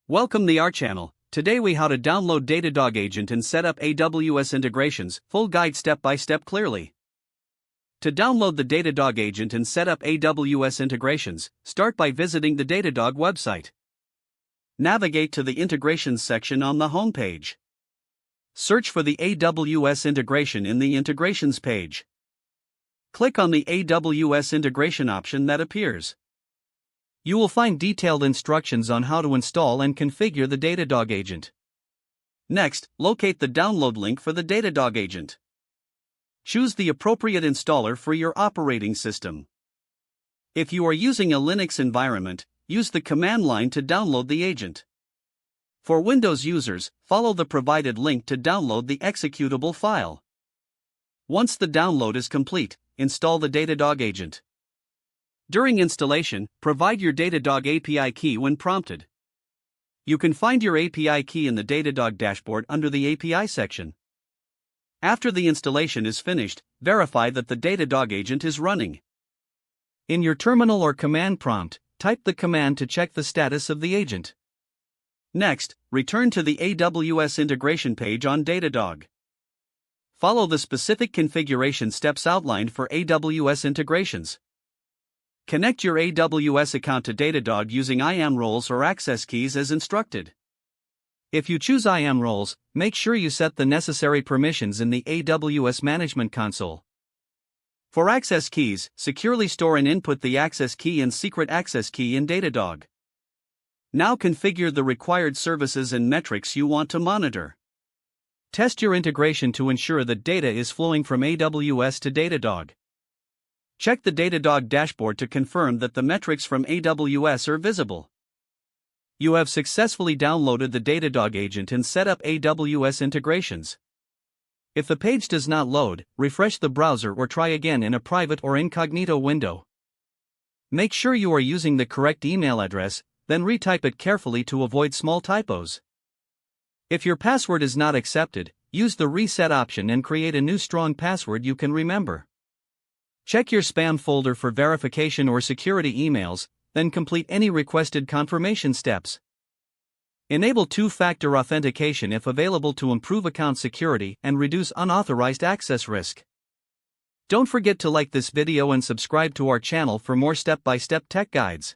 Welcome to our channel. Today we how to download Datadog agent and set up AWS integrations, full guide step by step clearly. To download the Datadog agent and set up AWS integrations, start by visiting the Datadog website. Navigate to the integrations section on the home page. Search for the AWS integration in the integrations page. Click on the AWS integration option that appears. You will find detailed instructions on how to install and configure the Datadog agent. Next, locate the download link for the Datadog agent. Choose the appropriate installer for your operating system. If you are using a Linux environment, use the command line to download the agent. For Windows users, follow the provided link to download the executable file. Once the download is complete, install the Datadog agent. During installation, provide your Datadog API key when prompted. You can find your API key in the Datadog dashboard under the API section. After the installation is finished, verify that the Datadog agent is running. In your terminal or command prompt, type the command to check the status of the agent. Next, return to the AWS integration page on Datadog. Follow the specific configuration steps outlined for AWS integrations. Connect your AWS account to Datadog using IAM roles or access keys as instructed. If you choose IAM roles, make sure you set the necessary permissions in the AWS Management Console. For access keys, securely store and input the access key and secret access key in Datadog. Now configure the required services and metrics you want to monitor. Test your integration to ensure that data is flowing from AWS to Datadog. Check the Datadog dashboard to confirm that the metrics from AWS are visible. You have successfully downloaded the Datadog agent and set up AWS integrations. If the page does not load, refresh the browser or try again in a private or incognito window. Make sure you are using the correct email address, then retype it carefully to avoid small typos. If your password is not accepted, use the reset option and create a new strong password you can remember. Check your spam folder for verification or security emails, then complete any requested confirmation steps. Enable two-factor authentication if available to improve account security and reduce unauthorized access risk. Don't forget to like this video and subscribe to our channel for more step-by-step tech guides.